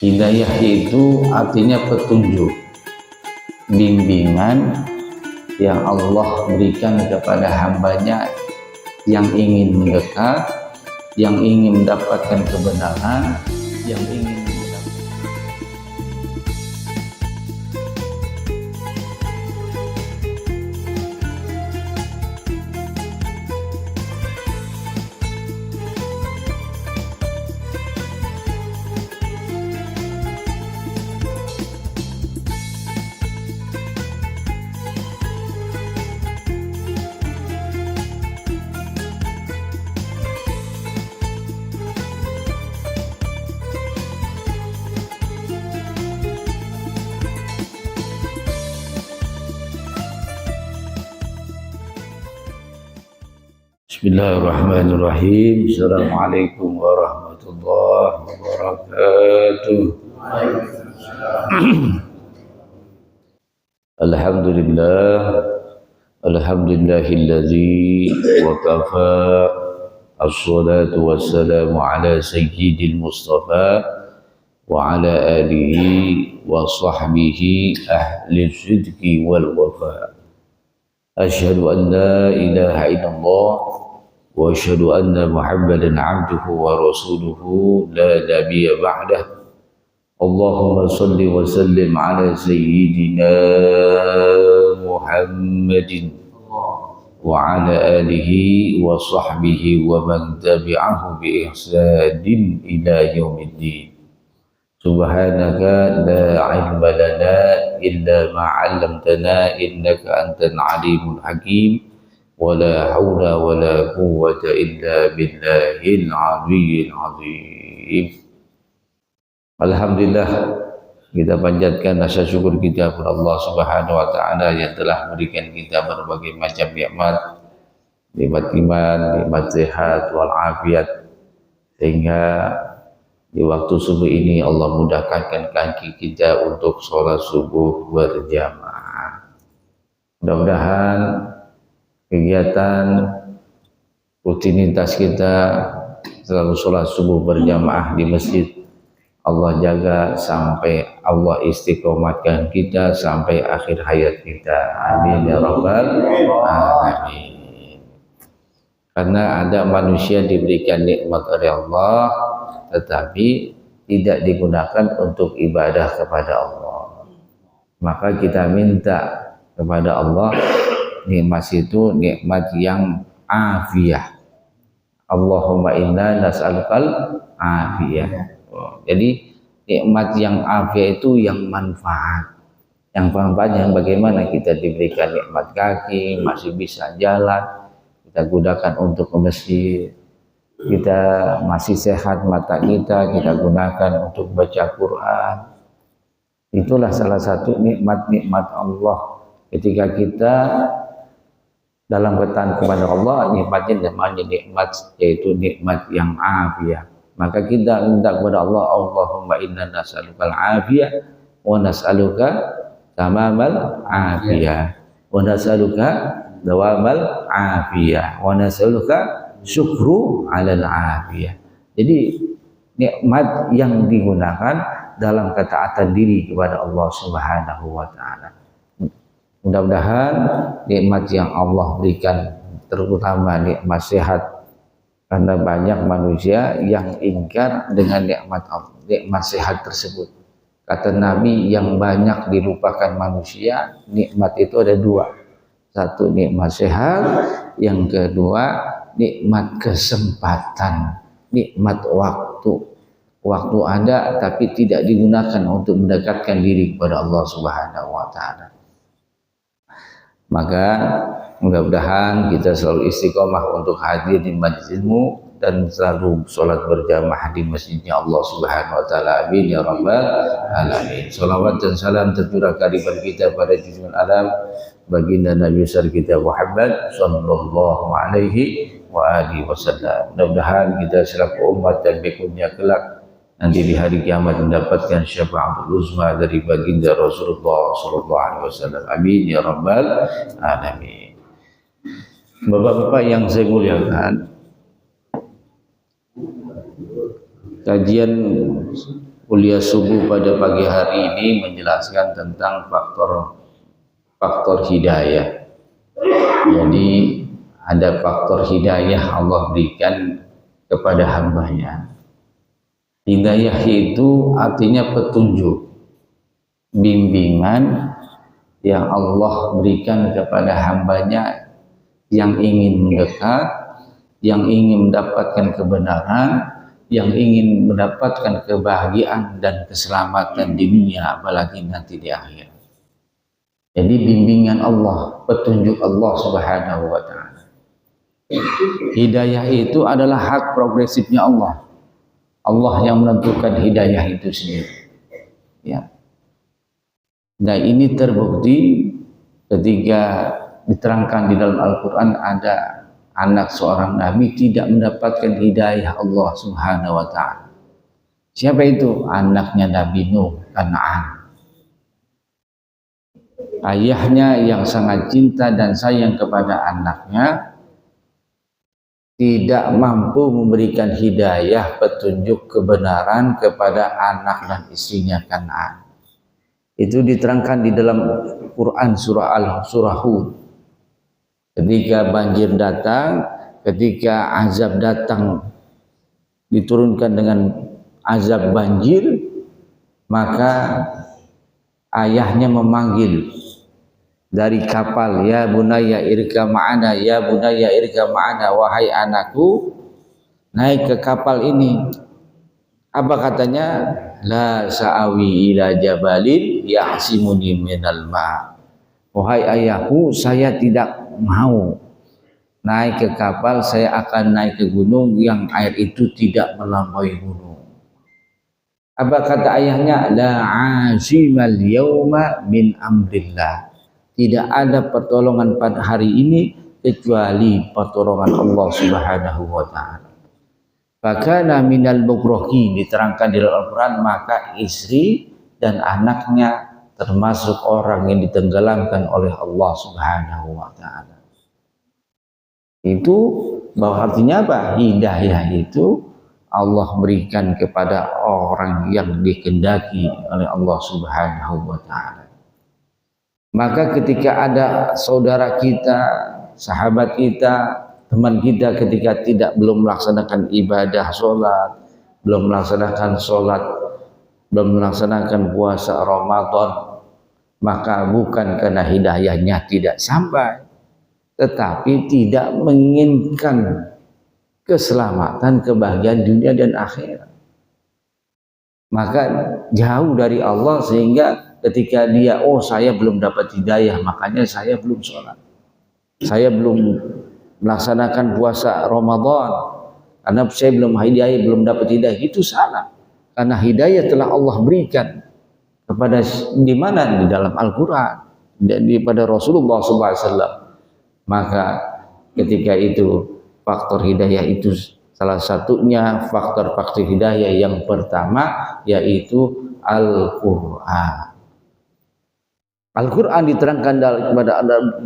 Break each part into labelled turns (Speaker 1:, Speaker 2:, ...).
Speaker 1: Hidayah itu artinya petunjuk, bimbingan yang Allah berikan kepada hambanya yang ingin mendekat, yang ingin mendapatkan kebenaran, yang ingin Bismillahirrahmanirrahim. Assalamualaikum warahmatullahi wabarakatuh. Alhamdulillah, alhamdulillahilladzi wa kafa, assalatu wassalamu ala sayyidil mustafa wa ala alihi wa sahbihi ahli sidqi wal wafa. Asyhadu an la ilaha illallah wa asyhadu anna Muhammadan abduhu wa rasuluhu la nabiyya ba'dah. Allahumma salli wa sallim ala sayyidina Muhammadin wa ala alihi wa sahbihi wa man tabi'ahu bi ihsanin ila yaumiddin. Subhanaka la ilma lana illa ma 'allamtana innaka antal alimul hakim. Wala haula wala quwwata illa billahil aliyyil azim. Alhamdulillah, kita panjatkan rasa syukur kita kepada Allah Subhanahu wa taala yang telah memberikan kita berbagai macam nikmat, nikmat iman, nikmat sehat wal afiat, sehingga di waktu subuh ini Allah mudahkan kaki kita untuk sholat subuh berjamaah. Mudah-mudahan kegiatan rutinitas kita selalu sholat subuh berjamaah di masjid Allah jaga sampai Allah istiqomatkan kita sampai akhir hayat kita. Amin ya rabbal alamin. Karena ada manusia diberikan nikmat oleh Allah tetapi tidak digunakan untuk ibadah kepada Allah. Maka kita minta kepada Allah nikmat itu nikmat yang afiyah. Allahumma inna nas'alukal afiyah. Jadi nikmat yang afiyah itu yang manfaat. Yang manfaat yang bagaimana kita diberikan nikmat kaki, masih bisa jalan, kita gunakan untuk ke masjid. Kita masih sehat mata kita gunakan untuk baca Quran. Itulah salah satu nikmat-nikmat Allah. Ketika kita dalam bertahan kepada Allah, nikmatnya namanya nikmat, yaitu nikmat yang afiyah. Maka kita minta kepada Allah, Allahumma inna nas'alukal afiyah wa nas'aluka tamamal afiyah wa nas'aluka dawamal afiyah wa nas'aluka syukru alal afiyah. Jadi nikmat yang digunakan dalam ketaatan diri kepada Allah Subhanahu wa taala. Mudah-mudahan nikmat yang Allah berikan, terutama nikmat sehat, karena banyak manusia yang ingkar dengan nikmat sehat tersebut. Kata Nabi, yang banyak dilupakan manusia, nikmat itu ada dua. Satu nikmat sehat, yang kedua nikmat kesempatan, nikmat waktu. Waktu ada tapi tidak digunakan untuk mendekatkan diri kepada Allah Subhanahu wa taala. Maka mudah-mudahan kita selalu istiqomah untuk hadir di majlis ilmu dan selalu sholat berjamaah di masjidnya Allah Subhanahu wa taala. Amin ya rabbal alamin. Salawat dan salam tercurah kehadiran kita pada junjungan alam baginda Nabi besar kita Muhammad sallallahu alaihi wa alihi wasallam. Mudah-mudahan kita selaku umat dan berikutnya kelak nanti di hari kiamat mendapatkan syafaatul uzma dari baginda Rasulullah sallallahu alaihi wasallam. Amin ya rabbal alamin. Bapak-bapak yang saya muliakan, kajian Kuliah subuh pada pagi hari ini menjelaskan tentang faktor hidayah. Jadi ada faktor hidayah Allah berikan kepada hambanya. Hidayah itu artinya petunjuk, bimbingan yang Allah berikan kepada hambanya yang ingin mendekat, yang ingin mendapatkan kebenaran, yang ingin mendapatkan kebahagiaan dan keselamatan di dunia, apalagi nanti di akhir. Jadi bimbingan Allah, petunjuk Allah Subhanahu wa ta'ala. Hidayah itu adalah hak progresifnya Allah. Allah yang menentukan hidayah itu sendiri. Ya. Nah, ini terbukti ketika diterangkan di dalam Al-Quran ada anak seorang nabi tidak mendapatkan hidayah Allah Subhanahu wa ta'ala. Siapa itu? Anaknya Nabi Nuh, Kan'an. Ayahnya yang sangat cinta dan sayang kepada anaknya tidak mampu memberikan hidayah, petunjuk kebenaran kepada anak dan istrinya Kan'an. Itu diterangkan di dalam Quran surah Hud. Ketika banjir datang, ketika azab datang, diturunkan dengan azab banjir, maka ayahnya memanggil dari kapal, ya bunayya irka ma'ana, ya bunayya irka ma'ana, wahai anakku, naik ke kapal ini. Apa katanya? La sa'awi ila jabalin ya'simuni minal ma'. Wahai ayahku, saya tidak mau naik ke kapal, saya akan naik ke gunung yang air itu tidak melampaui gunung. Apa kata ayahnya? La 'asimal yauma min amrillah. Tidak ada pertolongan pada hari ini kecuali pertolongan Allah Subhanahu wa ta'ala. Fakana minal mughrakin, diterangkan di dalam Al-Quran, maka istri dan anaknya termasuk orang yang ditenggelamkan oleh Allah Subhanahu wa ta'ala. Itu bahwa artinya apa? Hidayah itu Allah berikan kepada orang yang dikehendaki oleh Allah Subhanahu wa ta'ala. Maka ketika ada saudara kita, sahabat kita, teman kita ketika belum melaksanakan ibadah sholat, belum melaksanakan puasa Ramadan, maka bukan karena hidayahnya tidak sampai, tetapi tidak menginginkan keselamatan, kebahagiaan dunia dan akhirat. Maka jauh dari Allah sehingga ketika dia, saya belum dapat hidayah, makanya saya belum sholat, saya belum melaksanakan puasa Ramadan, karena saya belum hidayah, belum dapat hidayah. Itu salah, karena hidayah telah Allah berikan kepada di mana? Di dalam Al-Quran dan pada Rasulullah SAW. Maka ketika itu faktor hidayah itu salah satunya faktor-faktor hidayah yang pertama yaitu Al-Quran. Al-Quran diterangkan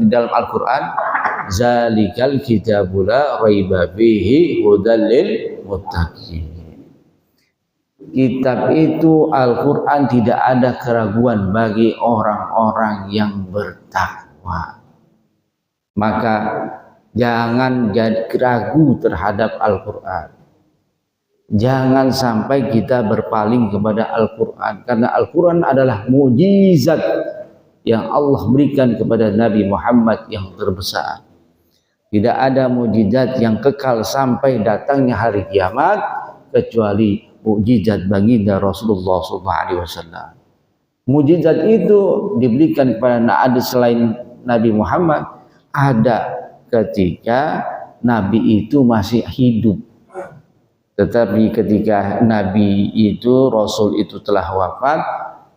Speaker 1: di dalam Al-Quran, zalikal kitabul la raiba fihi hudal lil muttaqin. Kitab itu Al-Quran tidak ada keraguan bagi orang-orang yang bertakwa. Maka jangan ragu terhadap Al-Quran. Jangan sampai kita berpaling kepada Al-Quran, karena Al-Quran adalah mukjizat yang Allah berikan kepada Nabi Muhammad yang terbesar. Tidak ada mukjizat yang kekal sampai datangnya hari kiamat kecuali mukjizat baginda Rasulullah SAW. Mukjizat itu diberikan kepada ada selain Nabi Muhammad, ada ketika Nabi itu masih hidup. Tetapi ketika Nabi itu, Rasul itu telah wafat,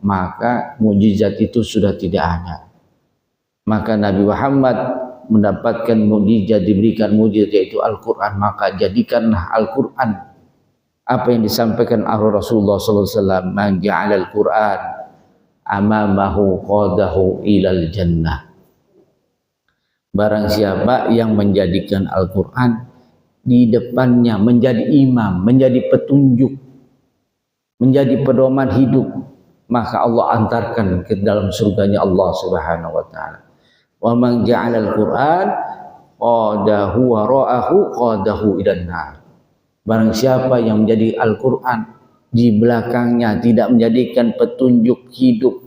Speaker 1: maka mukjizat itu sudah tidak ada. Maka Nabi Muhammad mendapatkan mukjizat, diberikan mukjizat yaitu Al-Quran. Maka jadikanlah Al-Quran apa yang disampaikan oleh Rasulullah SAW, man ja'alal Quran amamahu qadahu ilal jannah. Barang siapa yang menjadikan Al-Quran di depannya menjadi imam, menjadi petunjuk, menjadi pedoman hidup, maka Allah antarkan ke dalam surganya Allah Subhanahu wa taala. Wa man ja'alal Qur'an qadahu wa ra'ahu qadahu ilan nar. Barang siapa yang menjadi Al-Qur'an di belakangnya tidak menjadikan petunjuk hidup,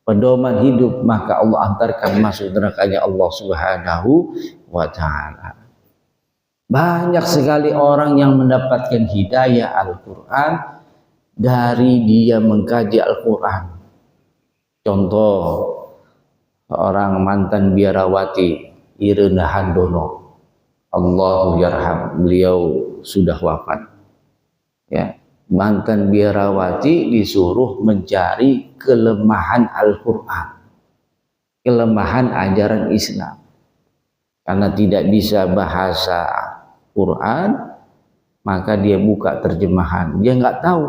Speaker 1: pedoman hidup, maka Allah antarkan masuk nerakanya Allah Subhanahu wa taala. Banyak sekali orang yang mendapatkan hidayah Al-Qur'an dari dia mengkaji Al-Quran. Contoh, seorang mantan biarawati Irena Handono, Allahu yarham, beliau sudah wafat. Ya, mantan biarawati disuruh mencari kelemahan Al-Quran, kelemahan ajaran Islam, karena tidak bisa bahasa Quran, maka dia buka terjemahan. Dia nggak tahu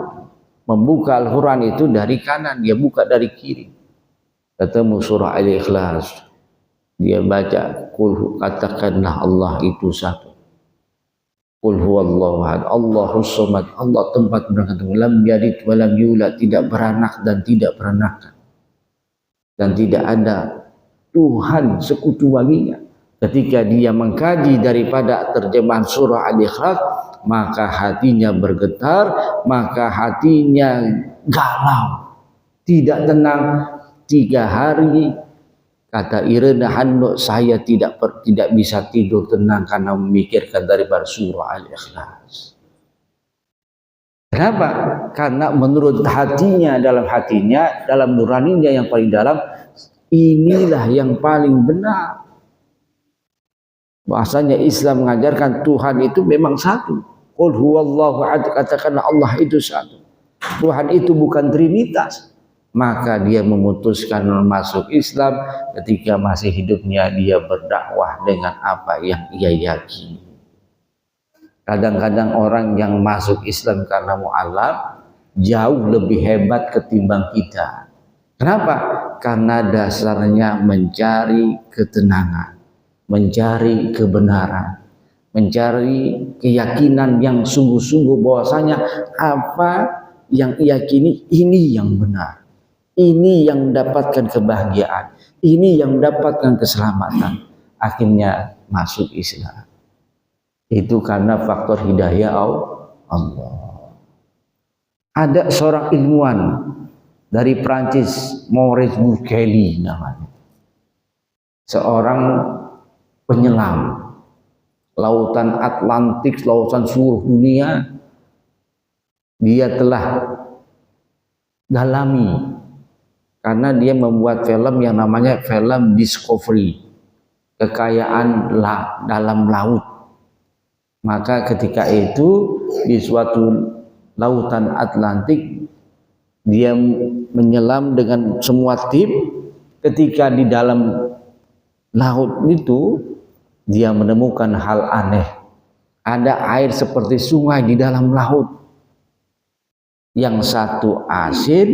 Speaker 1: membuka Al-Quran itu dari kanan, dia buka dari kiri. Ketemu surah Al-Ikhlas, dia baca, katakanlah Allah itu satu. Qul huwallahu ahad, Allahus samad, Allah tempat berangkat, lam yalid walam yulad, tidak beranak dan tidak beranakkan, dan tidak ada Tuhan sekutu baginya. Ketika dia mengkaji daripada terjemahan surah Al-Ikhlas, maka hatinya bergetar, maka hatinya galau, tidak tenang. 3 hari, kata Irena Handono, saya tidak bisa tidur tenang karena memikirkan daripada surah Al-Ikhlas. Kenapa? Karena menurut hatinya, dalam nuraninya yang paling dalam, inilah yang paling benar. Bahasanya Islam mengajarkan Tuhan itu memang satu. Qul huwallahu ahad, katakanlah Allah itu satu. Tuhan itu bukan trinitas. Maka dia memutuskan masuk Islam ketika masih hidupnya, dia berdakwah dengan apa yang ia yakini. Kadang-kadang orang yang masuk Islam karena mu'alaf jauh lebih hebat ketimbang kita. Kenapa? Karena dasarnya mencari ketenangan, mencari kebenaran, mencari keyakinan yang sungguh-sungguh bahwasanya apa yang ia yakini ini yang benar, ini yang mendapatkan kebahagiaan, ini yang mendapatkan keselamatan. Akhirnya masuk Islam. Itu karena faktor hidayah Allah. Ada seorang ilmuwan dari Prancis, Maurice Bucaille namanya, seorang penyelam lautan Atlantik, lautan seluruh dunia. Dia telah dalami karena dia membuat film yang namanya film Discovery, kekayaan dalam laut. Maka ketika itu di suatu lautan Atlantik, dia menyelam dengan semua tim. Ketika di dalam laut itu, dia menemukan hal aneh. Ada air seperti sungai di dalam laut. Yang satu asin,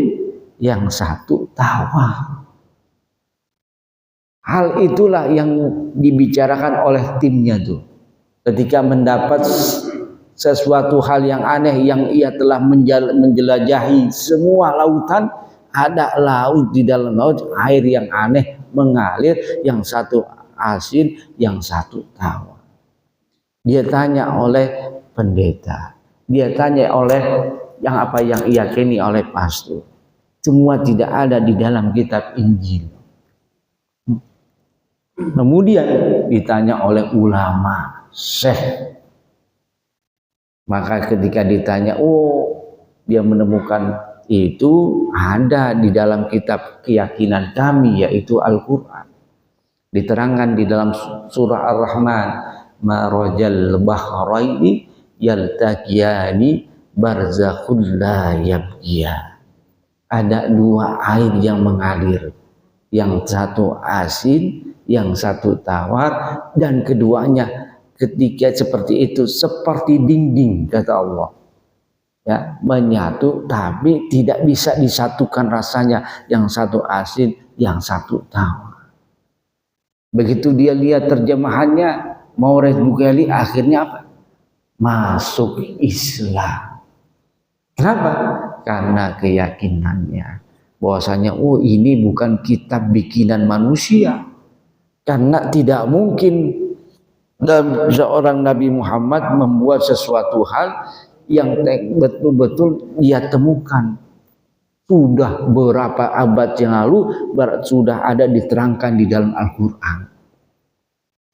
Speaker 1: yang satu tawar. Hal itulah yang dibicarakan oleh timnya tuh. Ketika mendapat sesuatu hal yang aneh, yang ia telah menjelajahi semua lautan, ada laut di dalam laut, air yang aneh mengalir, yang satu asin, yang satu tawar. Dia tanya oleh pendeta, dia tanya oleh yang iyakini oleh pastor. Semua tidak ada di dalam kitab Injil. Kemudian ditanya oleh ulama, syekh. Maka ketika ditanya, dia menemukan itu ada di dalam kitab keyakinan kami, yaitu Al-Quran. Diterangkan di dalam surah Ar-Rahman, marajal bahraini yaltaqiyani barzakhul la yabghiya. Ada 2 air yang mengalir, yang satu asin, yang satu tawar, dan keduanya ketika seperti itu seperti dinding, kata Allah, ya, menyatu tapi tidak bisa disatukan rasanya, yang satu asin, yang satu tawar. Begitu dia lihat terjemahannya Maurice Bucaille, akhirnya apa? Masuk Islam. Kenapa? Karena keyakinannya bahwasanya ini bukan kitab bikinan manusia, karena tidak mungkin seorang Nabi Muhammad membuat sesuatu hal yang betul-betul dia temukan sudah beberapa abad yang lalu, sudah ada diterangkan di dalam Al-Quran.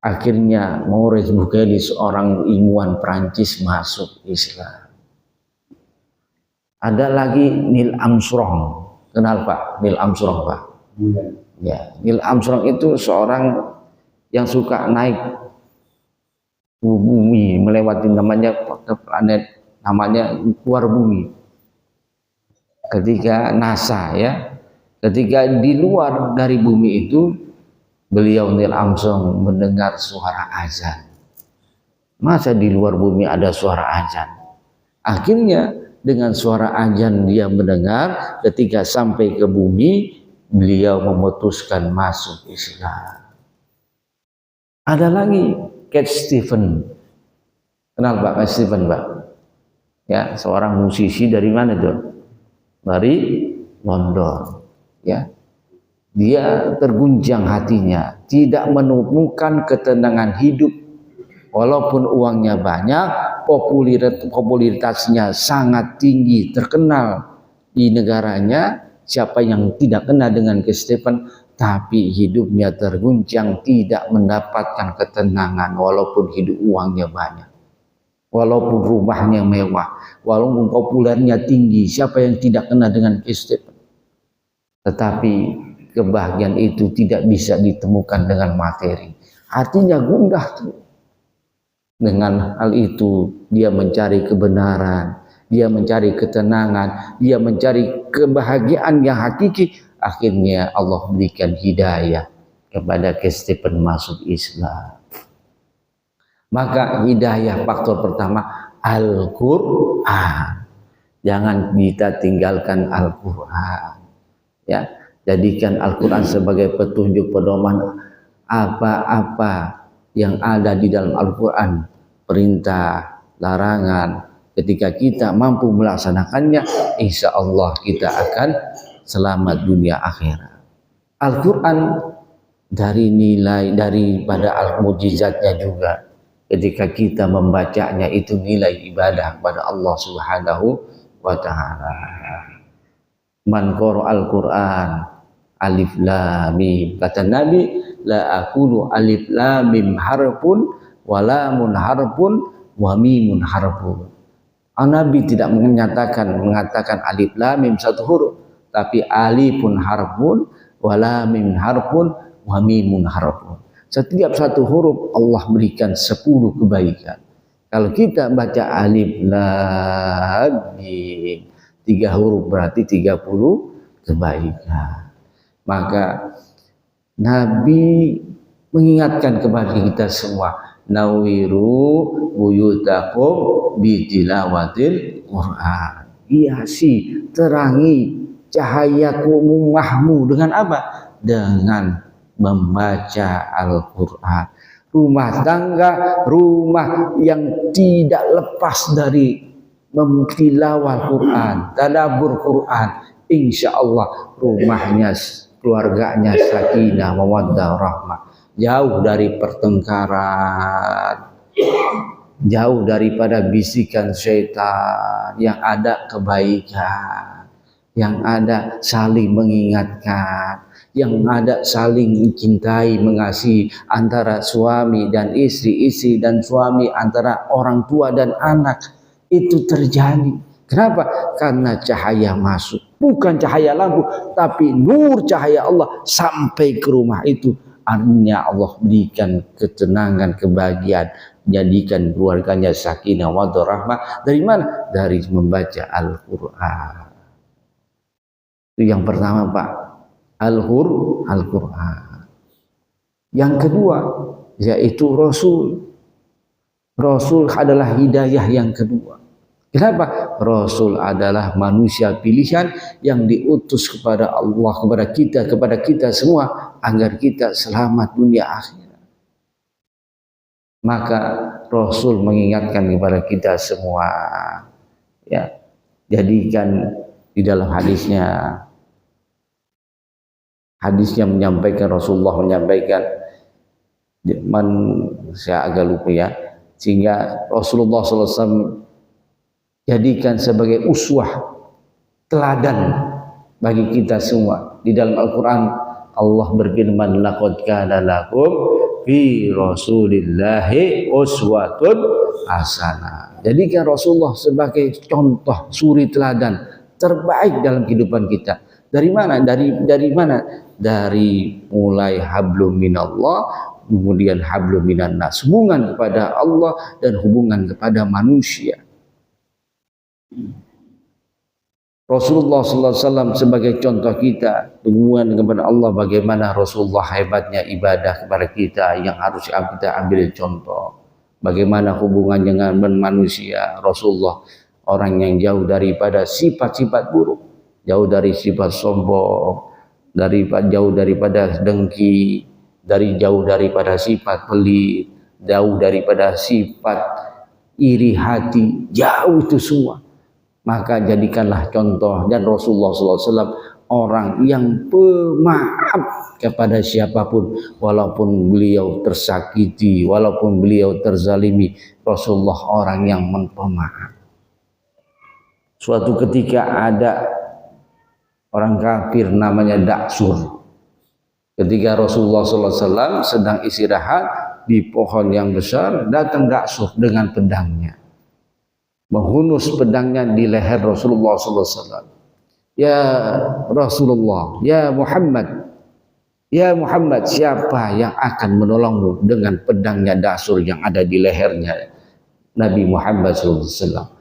Speaker 1: Akhirnya Maurice Bucaille, seorang ilmuwan Prancis, masuk Islam. Ada lagi Neil Armstrong. Kenal Pak Neil Armstrong, Pak? Ya, Neil Armstrong itu seorang yang suka naik bumi, melewati namanya planet, namanya luar bumi. Ketika NASA, ya, ketika di luar dari bumi itu, beliau Neil Armstrong mendengar suara azan. Masa di luar bumi ada suara azan? Akhirnya dengan suara azan dia mendengar, ketika sampai ke bumi beliau memutuskan masuk Islam. Ada lagi Cat Stevens. Kenal Pak Cat Stevens, Pak? Ya, seorang musisi dari mana tuh? Dari London. Ya, dia terguncang hatinya, tidak menemukan ketenangan hidup. Walaupun uangnya banyak, popularitasnya sangat tinggi, terkenal di negaranya. Siapa yang tidak kenal dengan Cat Stevens, tapi hidupnya terguncang, tidak mendapatkan ketenangan walaupun hidup uangnya banyak, walaupun rumahnya mewah, walaupun populernya tinggi. Siapa yang tidak kenal dengan Cat Stevens? Tetapi kebahagiaan itu tidak bisa ditemukan dengan materi. Hatinya gundah tuh. Dengan hal itu dia mencari kebenaran, dia mencari ketenangan, dia mencari kebahagiaan yang hakiki. Akhirnya Allah berikan hidayah kepada Cat Stevens masuk Islam. Maka hidayah faktor pertama Al-Quran. Jangan kita tinggalkan Al-Quran. Ya, jadikan Al-Quran sebagai petunjuk pedoman. Apa-apa yang ada di dalam Al-Quran, perintah, larangan, ketika kita mampu melaksanakannya, insya Allah kita akan selamat dunia akhirat. Al-Quran dari nilai, daripada al-mujizatnya juga, ketika kita membacanya itu nilai ibadah kepada Allah Subhanahu wa ta'ala. Man qara al-Quran alif lam mim, kata Nabi, la aqulu alif lam mim harfun wa lamun harfun wa mimun harfun. Nabi tidak mengatakan alif lam mim satu huruf, tapi alifun harfun wa lam mim harfun wa mimun harfun. Setiap satu huruf Allah berikan 10 kebaikan. Kalau kita baca alif lam mim 3 huruf berarti 30 kebaikan. Maka Nabi mengingatkan kepada kita semua, nawiru buyutakum bitilawatil Quran. Hiasi, terangi cahaya rumahmu dengan apa? Dengan membaca Al-Quran. Rumah tangga, rumah yang tidak lepas dari memtilawah Quran, tadabbur Quran, insya Allah rumahnya, keluarganya sakinah, mawaddah, rahmah, jauh dari pertengkaran, jauh daripada bisikan syaitan, yang ada kebaikan, yang ada saling mengingatkan, yang ada saling mencintai, mengasihi antara suami dan istri, istri dan suami, antara orang tua dan anak. Itu terjadi. Kenapa? Karena cahaya masuk, bukan cahaya lampu, tapi nur cahaya Allah sampai ke rumah itu. Artinya Allah berikan ketenangan, kebahagiaan, jadikan keluarganya sakinah wa rahmah. Dari mana? Dari membaca Al-Quran. Itu yang pertama, Pak. Al-Quran. Yang kedua, yaitu Rasul. Rasul adalah hidayah yang kedua. Kenapa? Rasul adalah manusia pilihan yang diutus kepada Allah, kepada kita semua, agar kita selamat dunia akhirat. Maka Rasul mengingatkan kepada kita semua, ya, jadikan di dalam hadisnya menyampaikan, Rasulullah menyampaikan, saya agak lupa ya, sehingga Rasulullah SAW jadikan sebagai uswah, teladan bagi kita semua. Di dalam Al-Quran Allah berfirman, laqad kana lakum fi rasulillahi uswatun hasanah. Jadikan Rasulullah sebagai contoh, suri teladan terbaik dalam kehidupan kita. Dari mana? Dari mana? Dari mulai hablum minallah, kemudian hablum minan nas, hubungan kepada Allah dan hubungan kepada manusia. Rasulullah SAW sebagai contoh kita, hubungan kepada Allah, bagaimana Rasulullah hebatnya ibadah kepada kita yang harus kita ambil contoh. Bagaimana hubungan dengan manusia, Rasulullah orang yang jauh daripada sifat-sifat buruk, jauh dari sifat sombong, jauh daripada dengki, jauh daripada sifat pelit, jauh daripada sifat iri hati, jauh itu semua. Maka jadikanlah contoh, dan Rasulullah SAW orang yang pemaaf kepada siapapun, walaupun beliau tersakiti, walaupun beliau terzalimi. Rasulullah orang yang pemaaf. Suatu ketika ada orang kafir namanya Daksur. Ketika Rasulullah SAW sedang istirahat di pohon yang besar, datang Daksur dengan pedangnya, menghunus pedangnya di leher Rasulullah SAW. Ya Rasulullah, ya Muhammad, siapa yang akan menolongmu dengan pedangnya Daksur yang ada di lehernya Nabi Muhammad SAW?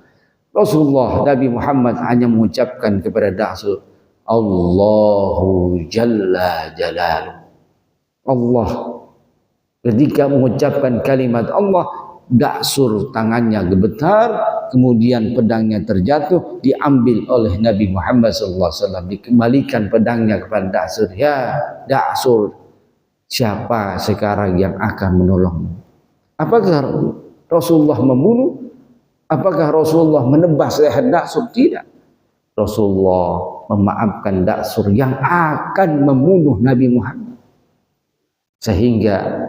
Speaker 1: Rasulullah, Nabi Muhammad hanya mengucapkan kepada Daksur, Allahu Jalla Jalaluh. Allah. Ketika mengucapkan kalimat Allah, Daksur tangannya gemetar, kemudian pedangnya terjatuh, diambil oleh Nabi Muhammad SAW, dikembalikan pedangnya kepada Daksur. Ya Daksur, siapa sekarang yang akan menolongmu? Apakah Rasulullah membunuh? Apakah Rasulullah menebas leher Daksur? Tidak. Rasulullah memaafkan Daksur yang akan membunuh Nabi Muhammad. Sehingga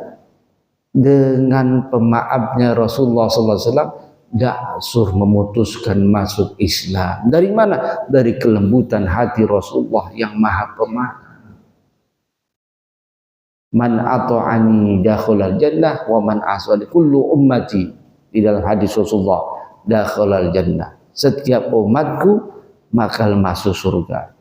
Speaker 1: dengan pemaafnya Rasulullah SAW, Daksur memutuskan masuk Islam. Dari mana? Dari kelembutan hati Rasulullah yang maha pemaaf. Man ata'ani dakhalal jannah wa man asani kullu ummati. Di dalam hadis Rasulullah, dakhalal jannah. Setiap umatku bakal masuk surga.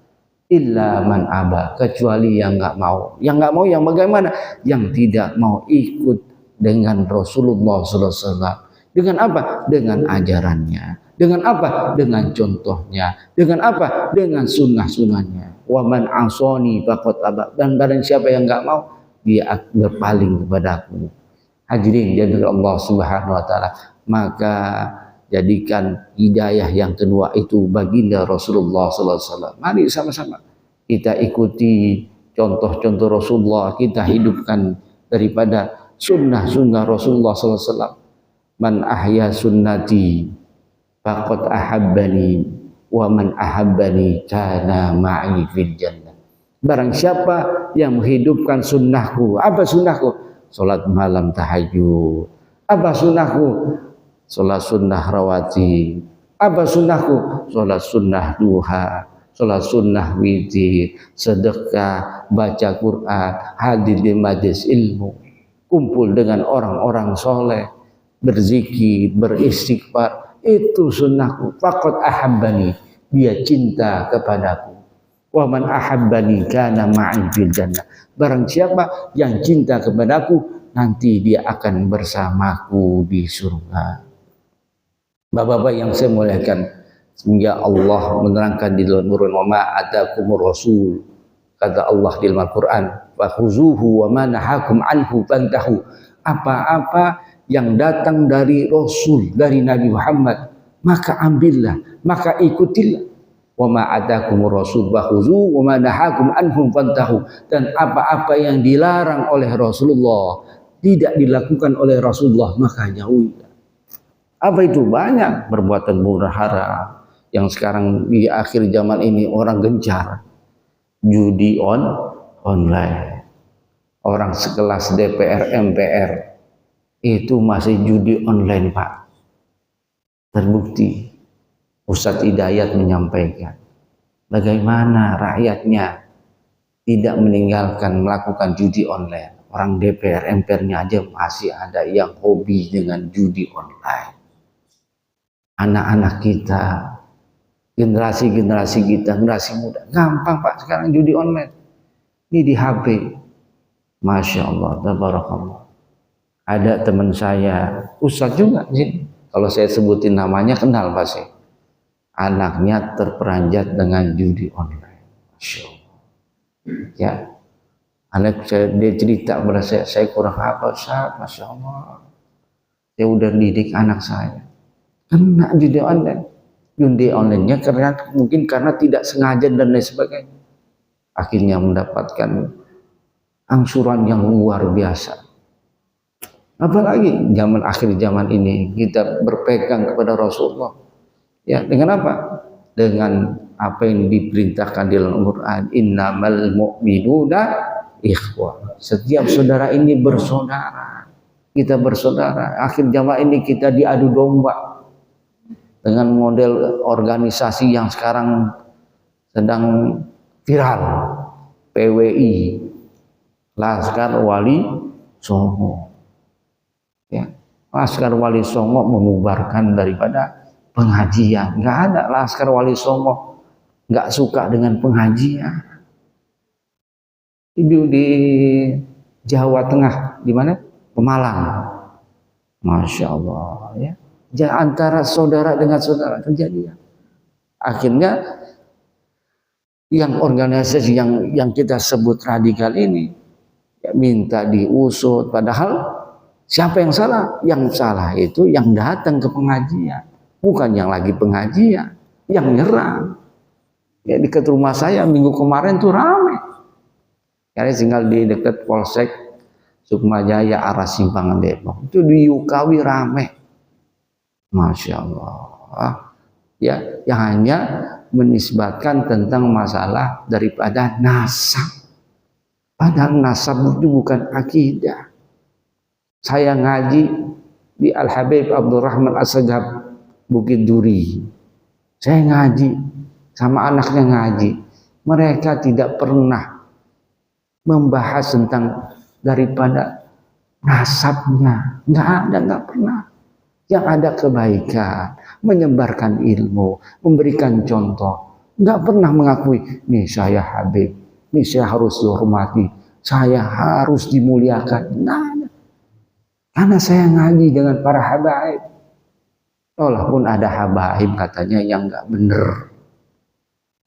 Speaker 1: Illa man aba, kecuali yang enggak mau. Yang enggak mau yang bagaimana? Yang tidak mau ikut dengan Rasulullah SAW. Dengan apa? Dengan ajarannya. Dengan apa? Dengan contohnya. Dengan apa? Dengan sunnah-sunnahnya. Wa man asani faqad aba. Dan barang siapa yang enggak mau, dia berpaling kepadaku. Hadirin dari Allah Subhanahu wa taala. Maka jadikan hidayah yang kedua itu baginda Rasulullah SAW. Mari sama-sama kita ikuti contoh-contoh Rasulullah, kita hidupkan daripada sunnah-sunnah Rasulullah SAW. Man ahya sunnati faqad ahabbani wa man ahabbani kana ma'i fil jannah. Barang siapa yang menghidupkan sunnahku. Apa sunnahku? Salat malam tahajud. Apa sunnahku? Salat sunnah rawatib. Apa sunnahku? Salat sunnah duha, salat sunnah witir, sedekah, baca Quran, hadir di majelis ilmu, kumpul dengan orang-orang soleh, berzikir, beristighfar. Itu sunnahku. Faqad ahabbani, dia cinta kepadaku. Wa man ahabbani kana ma'i fil jannah. Barang siapa yang cinta kepadaku, nanti dia akan bersamaku di surga. Bapak-bapak yang saya muliakan, sehingga Allah menerangkan di dalam Al-Quran, wa ma atakumur rasul, kata Allah di dalam Al-Quran, wa khuzuhu wa ma nahakum anhu fantahu. Apa-apa yang datang dari Rasul, dari Nabi Muhammad, maka ambillah, maka ikutilah. Wa ma atakumur rasul wa khuzuhu wa ma nahakum anhu fantahu. Dan apa-apa yang dilarang oleh Rasulullah, tidak dilakukan oleh Rasulullah, maka jauhi. Apa itu? Banyak perbuatan murah haram yang sekarang di akhir zaman ini orang gencar judi online. Orang sekelas DPR MPR itu masih judi online, Pak. Terbukti Ustadz Hidayat menyampaikan bagaimana rakyatnya tidak meninggalkan melakukan judi online. Orang DPR MPR-nya aja masih ada yang hobi dengan judi online. Anak-anak kita, generasi kita, generasi muda, gampang Pak sekarang judi online. Ini di HP. Masya Allah, tabarakallah. Ada teman saya, Ustadz juga sih. Kalau saya sebutin namanya kenal pasti. Anaknya terperanjat dengan judi online. Masya Allah. Ya, anak saya, dia cerita kepada saya kurang apa Ustaz, Masya Allah. Saya udah didik anak saya. Kena judi online. Judi online-nya karena mungkin karena tidak sengaja dan lain sebagainya. Akhirnya mendapatkan angsuran yang luar biasa. Apalagi zaman akhir zaman ini kita berpegang kepada Rasulullah. Ya, dengan apa? Dengan apa yang diperintahkan di dalam Al-Quran. Innamal mu'minuna ikhwah. Setiap saudara ini bersaudara. Kita bersaudara. Akhir zaman ini kita diadu domba dengan model organisasi yang sekarang sedang viral, PWI, Laskar Wali Songo. Ya, Laskar Wali Songo membubarkan daripada pengajian. Nggak ada Laskar Wali Songo nggak suka dengan pengajian. Itu di Jawa Tengah, di mana? Pemalang. Masya Allah, ya. Antara saudara dengan saudara terjadi. Akhirnya yang organisasi yang kita sebut radikal ini ya, minta diusut. Padahal siapa yang salah? Yang salah itu yang datang ke pengajian, bukan yang lagi pengajian, yang nyerang. Ya, dekat rumah saya minggu kemarin tuh ramai. Karena tinggal di dekat Polsek Sukmajaya arah Simpangan Depok. Itu di Yukawi ramai. Masya Allah. Ya, yang hanya menisbatkan tentang masalah daripada nasab. Padahal nasab itu bukan akidah. Saya ngaji di Al-Habib Abdurrahman As-Sagab Bukit Duri. Saya ngaji sama anaknya ngaji. Mereka tidak pernah membahas tentang daripada nasabnya. Nggak pernah. Yang ada kebaikan, menyebarkan ilmu, memberikan contoh. Nggak pernah mengakui, nih saya Habib, nih saya harus dihormati, saya harus dimuliakan. Nah, karena saya ngaji dengan para habaib. Walaupun ada habaib katanya yang nggak bener,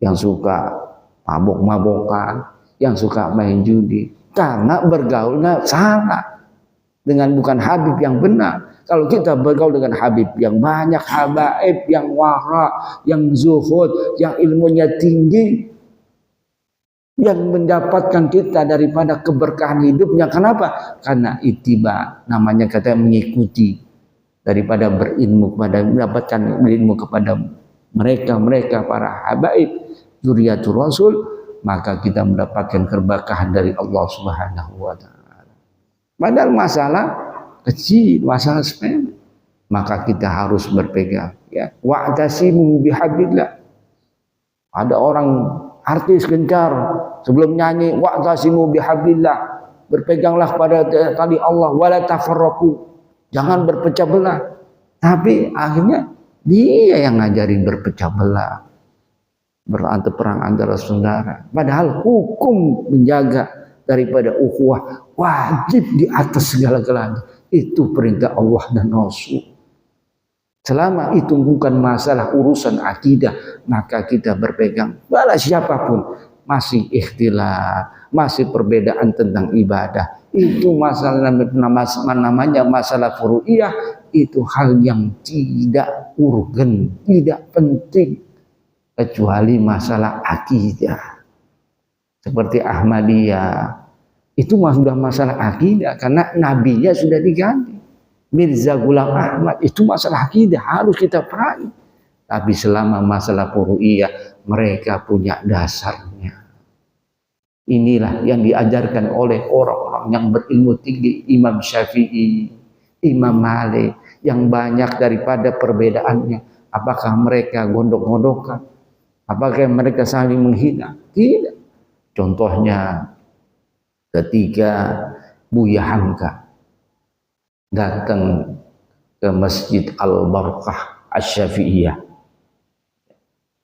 Speaker 1: yang suka mabok-mabokan, yang suka main judi, karena bergaulnya salah dengan bukan Habib yang benar. Kalau kita bergaul dengan Habib yang banyak, habaib yang wara, yang zuhud, yang ilmunya tinggi, yang mendapatkan kita daripada keberkahan hidupnya. Kenapa? Karena ittiba, namanya kata mengikuti daripada berilmu kepada mendapatkan ilmu kepada mereka para habaib dzurriyyatur rasul, maka kita mendapatkan keberkahan dari Allah Subhanahu wa taala. Padahal masalah kecil, masalah sepele, maka kita harus berpegang, ya. Wa'tasimu bihablillah. Ada orang artis gencar sebelum nyanyi, wa'tasimu bihablillah, berpeganglah pada tali Allah, wala tafarraqu, jangan berpecah belah. Tapi akhirnya dia yang ngajarin berpecah belah, perang antara saudara. Padahal hukum menjaga daripada ukhuwah wajib di atas segala-galanya. Itu perintah Allah dan Rasul. Selama itu bukan masalah urusan akidah, maka kita berpegang. Balas siapapun, masih ikhtilaf, masih perbedaan tentang ibadah. Itu masalah namanya masalah furu'iyah. Itu hal yang tidak urgen, tidak penting. Kecuali masalah akidah. Seperti Ahmadiyah. Itu sudah masalah akidah karena nabinya sudah diganti. Mirza Ghulam Ahmad itu masalah akidah harus kita perangi. Tapi selama masalah furu'iyah mereka punya dasarnya. Inilah yang diajarkan oleh orang-orang yang berilmu tinggi, Imam Syafi'i, Imam Malik, yang banyak daripada perbedaannya. Apakah mereka gondok-gondokan? Apakah mereka saling menghina? Tidak. Contohnya ketika Buya Hamka datang ke Masjid Al-Barakah Asy-Syafi'iyah,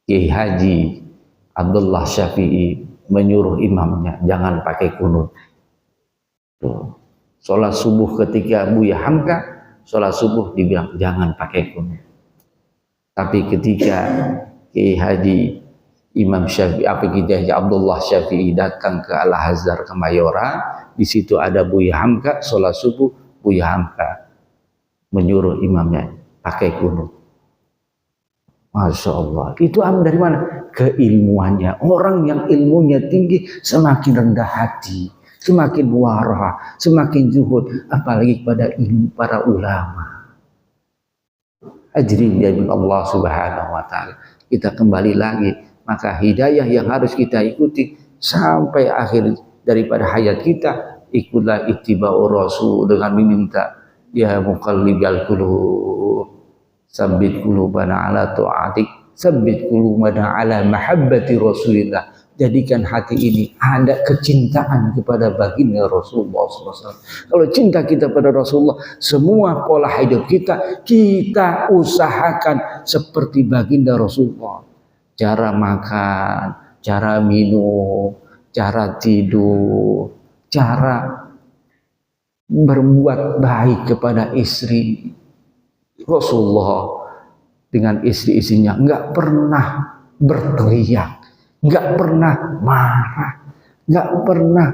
Speaker 1: Kiai Haji Abdullah Syafi'i menyuruh imamnya jangan pakai kunut. Sholat subuh ketika Buya Hamka, sholat subuh dibilang jangan pakai kunut. Tapi ketika Kiai Haji Imam Syafi'i, Kiai Haji Abdullah Syafi'i datang ke Al-Azhar Kemayoran, di situ ada Buya Hamka, sholat subuh Buya Hamka menyuruh imamnya pakai kunut. Masya Allah, itu dari mana? Keilmuannya. Orang yang ilmunya tinggi semakin rendah hati, semakin warah, semakin zuhud, apalagi pada ilmu para ulama. Ajrin dari Allah Subhanahu wa taala. Kita kembali lagi, maka hidayah yang harus kita ikuti sampai akhir daripada hayat kita, ikutlah ittiba'ur rasul dengan meminta ya muqallibal qulub, sabbit qulubana ala ta'atik, sabbit qulubana ala mahabbati Rasulillah. Jadikan hati ini ada kecintaan kepada baginda Rasulullah SAW. Kalau cinta kita pada Rasulullah, semua pola hidup kita usahakan seperti baginda Rasulullah. Cara makan, cara minum, cara tidur, cara berbuat baik kepada istri. Rasulullah dengan istri-istrinya enggak pernah berteriak, enggak pernah marah, enggak pernah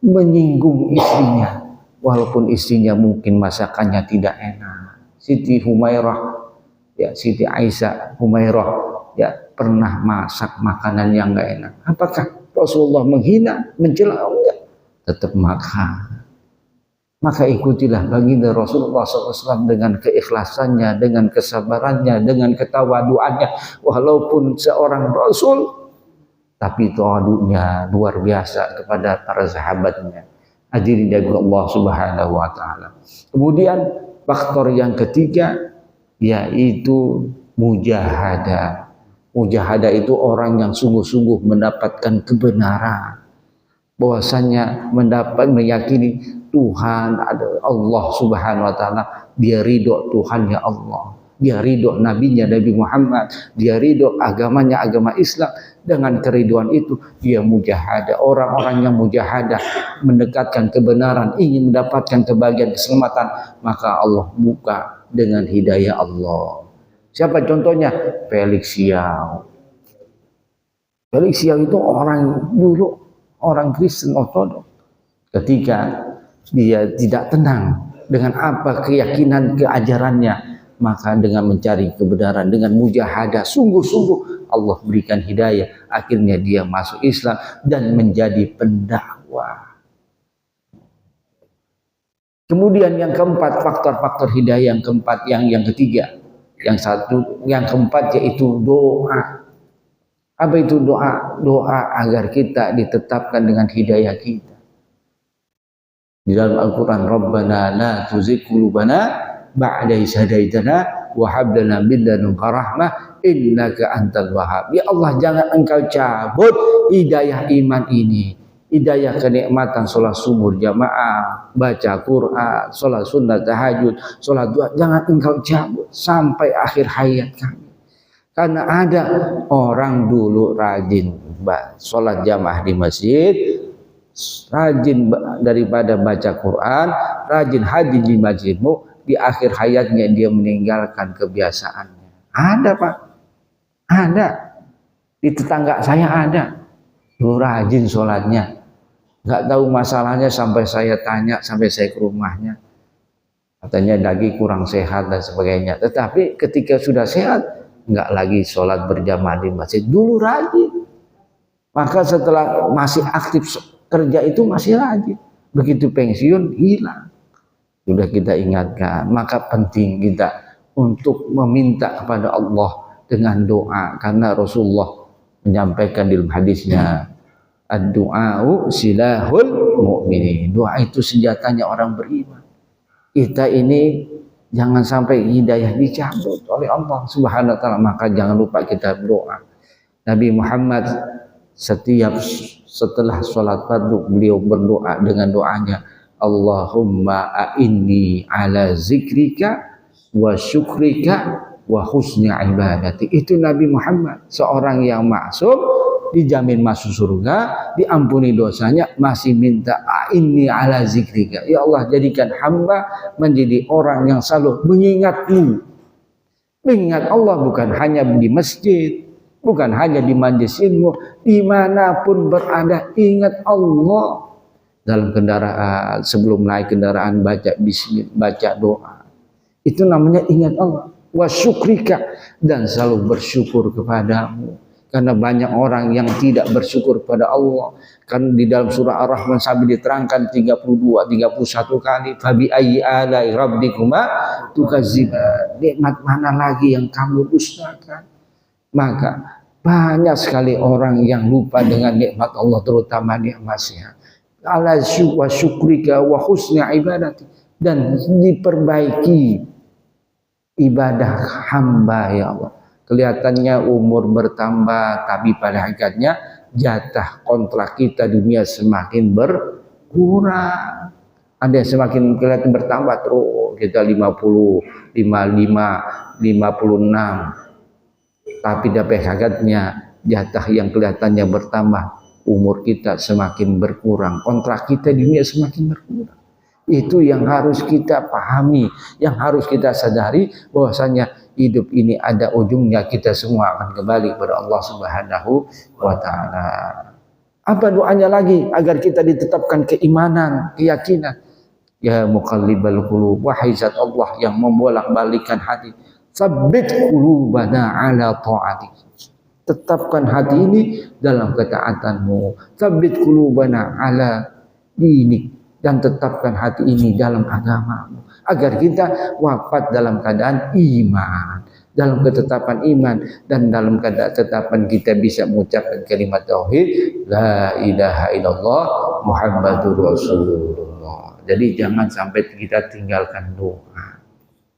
Speaker 1: menyinggung istrinya, walaupun istrinya mungkin masakannya tidak enak. Siti Humairah, ya Siti Aisyah Humairah, ya pernah masak makanan yang enggak enak. Apakah Rasulullah menghina, mencela? Enggak, tetap makan. Maka ikutilah baginda Rasulullah SAW dengan keikhlasannya, dengan kesabarannya, dengan ketawaduannya. Walaupun seorang Rasul, tapi tawadunya luar biasa kepada para sahabatnya. Hadirin dari Allah Subhanahu wa taala. Kemudian faktor yang ketiga yaitu mujahadah. Mujahadah itu orang yang sungguh-sungguh mendapatkan kebenaran. Bahwasanya meyakini Tuhan ada Allah Subhanahu wa taala, dia ridho Tuhannya Allah, dia ridho nabinya Nabi Muhammad, dia ridho agamanya agama Islam. Dengan keriduan itu dia mujahadah. Orang-orang yang mujahadah mendekatkan kebenaran, ingin mendapatkan kebahagiaan keselamatan, maka Allah buka dengan hidayah Allah. Siapa contohnya? Felix Xiao. Felix Xiao itu orang dulu, orang Kristen Ortodok. Ketika dia tidak tenang dengan apa keyakinan keajarannya, maka dengan mencari kebenaran, dengan mujahadah sungguh-sungguh, Allah berikan hidayah. Akhirnya dia masuk Islam dan menjadi pendakwah. Kemudian yang keempat, faktor-faktor hidayah yang keempat, yang ketiga, yang keempat yaitu doa. Apa itu doa? Doa agar kita ditetapkan dengan hidayah kita. Di dalam Al-Quran, Rabbana la tuzigh qulubana ba'da idh hadaitana wa hab lana min ladunka rahmah innaka antal wahhab. Ya Allah, jangan Engkau cabut hidayah iman ini, hidayah kenikmatan sholat subuh jamaah, baca Quran, sholat sunnah tahajud, sholat duha, jangan Engkau cabut sampai akhir hayat kami. Karena ada orang dulu rajin sholat jamaah di masjid, rajin daripada baca Quran, rajin haji di masjidmu, di akhir hayatnya dia meninggalkan kebiasaannya. Ada Pak, ada. Di tetangga saya ada, lu rajin sholatnya, nggak tahu masalahnya sampai saya tanya, sampai saya ke rumahnya, katanya lagi kurang sehat dan sebagainya. Tetapi ketika sudah sehat, nggak lagi sholat berjamaah di masjid. Dulu rajin, maka setelah masih aktif kerja itu masih rajin, begitu pensiun hilang. Sudah kita ingatkan, maka penting kita untuk meminta kepada Allah dengan doa, karena Rasulullah menyampaikan dalam hadisnya, ad-du'a'u silahul mu'minin. Doa itu senjatanya orang beriman. Kita ini jangan sampai hidayah dicabut oleh Allah Subhanahu wa taala, maka jangan lupa kita berdoa. Nabi Muhammad setelah sholat fardu beliau berdoa dengan doanya, Allahumma a'inni ala zikrika wa syukrika wa husni ibadati. Itu Nabi Muhammad, seorang yang maksum, dijamin masuk surga, diampuni dosanya, masih minta a'inni ala zikrika, ya Allah jadikan hamba menjadi orang yang selalu mengingatmu. Mengingat Allah bukan hanya di masjid, bukan hanya di majelis ilmu, dimanapun berada ingat Allah. Dalam kendaraan, sebelum naik kendaraan baca bismillah, baca doa, itu namanya ingat Allah. Wa syukrika, dan selalu bersyukur kepadamu, karena banyak orang yang tidak bersyukur kepada Allah. Kan di dalam surah Ar-Rahman sampai diterangkan 31 kali, fabi ayyi alai rabbikuma tukadziban, nikmat mana lagi yang kamu dustakan. Maka banyak sekali orang yang lupa dengan nikmat Allah, terutama nikmat sehat. Ala syukrika wa husni ibadati, dan diperbaiki ibadah hamba ya Allah. Kelihatannya umur bertambah, tapi pada hakikatnya jatah kontrak kita dunia semakin berkurang. Ada yang semakin kelihatan bertambah terus, kita 50, 55, 56. Tapi pada hakikatnya jatah yang kelihatannya bertambah, umur kita semakin berkurang, kontrak kita dunia semakin berkurang. Itu yang harus kita pahami, yang harus kita sadari, bahwasanya hidup ini ada ujungnya, kita semua akan kembali kepada Allah Subhanahu wa taala. Apa doanya lagi agar kita ditetapkan keimanan, keyakinan? Ya muqallibal qulub, wahai zat Allah yang membolak-balikkan hati, tsabbit qulubana ala ta'atik. Tetapkan hati ini dalam ketaatanmu. Tsabbit qulubana ala dinik, dan tetapkan hati ini dalam agamamu, agar kita wafat dalam keadaan iman, dalam ketetapan iman, dan dalam ketetapan kita bisa mengucapkan kalimat tauhid, la ilaha illallah Muhammadur Rasulullah. Jadi jangan sampai kita tinggalkan doa,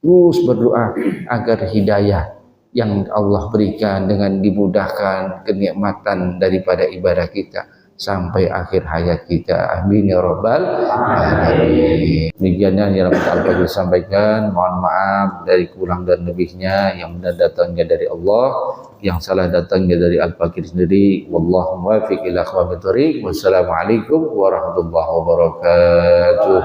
Speaker 1: terus berdoa agar hidayah yang Allah berikan dengan dimudahkan kenikmatan daripada ibadah kita sampai akhir hayat kita. Amin ya rabbal alamin. Demikian yang dapat disampaikan. Mohon maaf dari kurang dan lebihnya, yang benar datangnya dari Allah, yang salah datangnya dari Al-Fakir sendiri. Wallahu muwaffiq ila aqwamit thoriq. Wassalamualaikum warahmatullahi wabarakatuh.